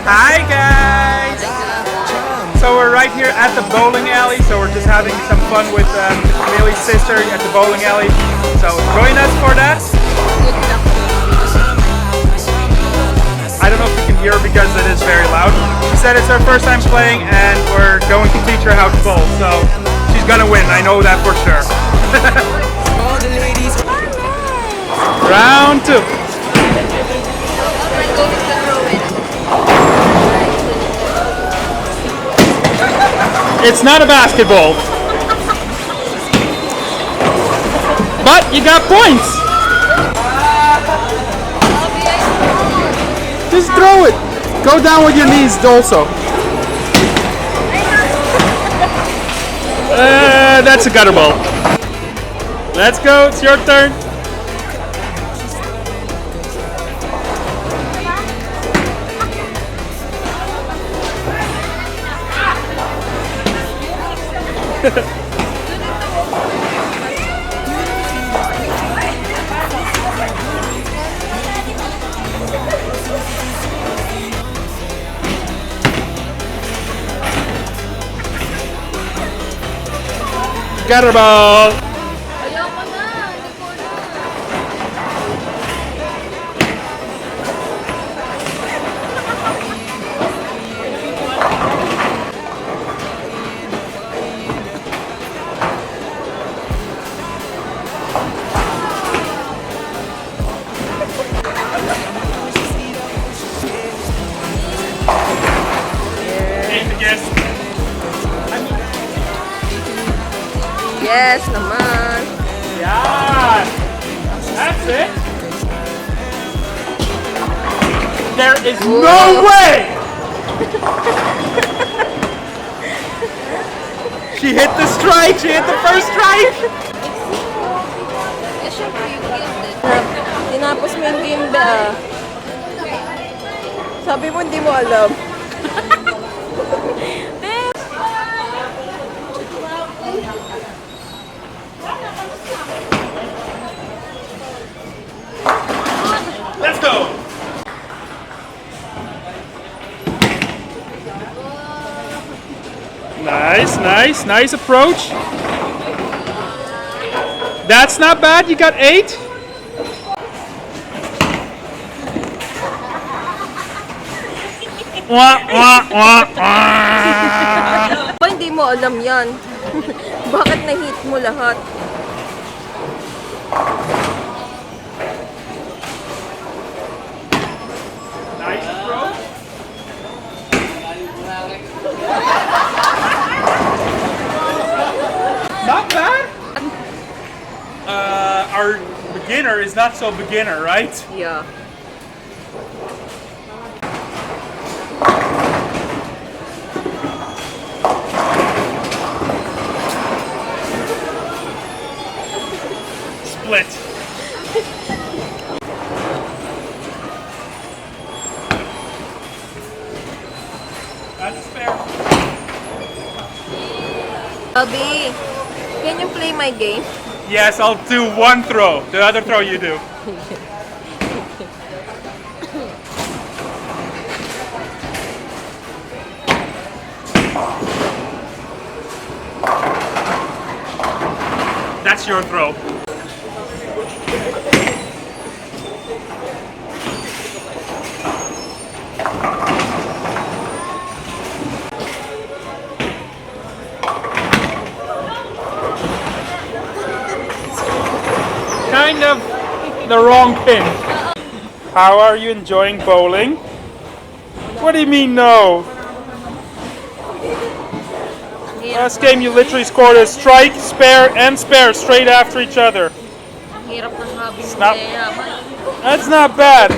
Hi guys! So we're right here at the bowling alley, so we're just having some fun with Millie's sister at the bowling alley. So join us for that. I don't know if you can hear her because it is very loud. She said it's her first time playing and we're going to teach her how to bowl. So she's gonna win, I know that for sure. Round 2. It's not a basketball. But you got points. Just throw it. Go down with your knees also. That's a gutter ball. Let's go, it's your turn. Gutter ball. Yes, naman. Yeah, that's it. There is no way. She hit the strike. She hit the first strike. Tinapos mo yung game ba? Sabi mo hindi mo alam. Let's go. Nice approach. That's not bad. You got 8. Hindi mo alam yan. Bakit na-hit mo lahat? Nice approach. Not bad. Our beginner is not so beginner, right? Yeah. Split. That's fair. Abby, can you play my game? Yes, I'll do one throw. The other throw you do. That's your throw. Kind of the wrong pin. How are you enjoying bowling? What do you mean no? Last game you literally scored a strike, spare, and spare straight after each other. That's not bad.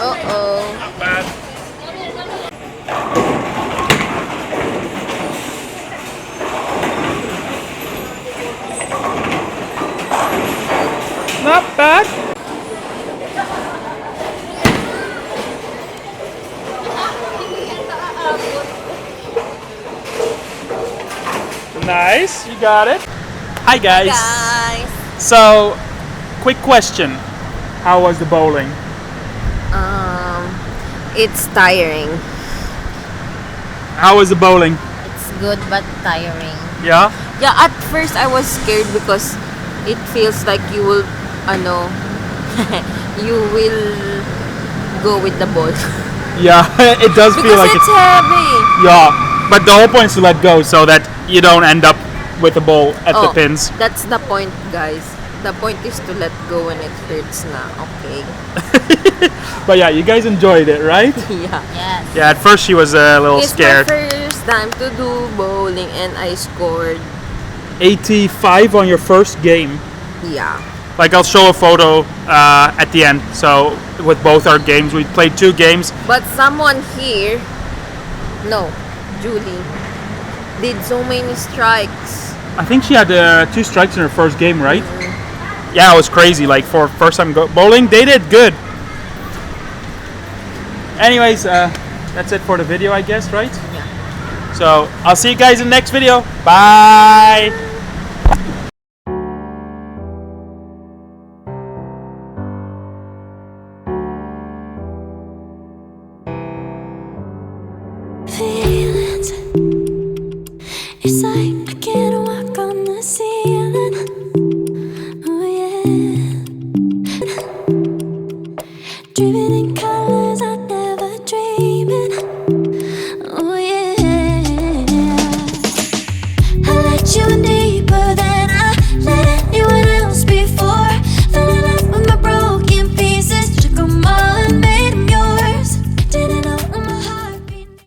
Uh-oh. Not bad. Not bad. Nice, you got it. Hi guys. Guys. So, quick question. How was the bowling? It's tiring. How was the bowling? It's good but tiring. Yeah? Yeah, at first I was scared because it feels like you will, you will go with the ball. Yeah, it does feel Because like it's heavy. Yeah, but the whole point is to let go so that you don't end up with the ball at the Oh, pins. that's the point, guys. The point is to let go when it hurts na, okay? But yeah, you guys enjoyed it, right? Yeah. Yes. Yeah, at first she was a little It's scared. my first time to do bowling and I scored. 85 on your first game. Yeah. Like I'll show a photo at the end. So with both our games, we played 2 games. But someone here, no, Julie, did so many strikes. I think she had 2 strikes in her first game, right? Yeah, it was crazy. Like for first time bowling, they did good. Anyways, that's it for the video, I guess, right? Yeah. So I'll see you guys in the next video. Bye. Feelings, it's like I can't walk on the ceiling. Oh yeah, driven in colors I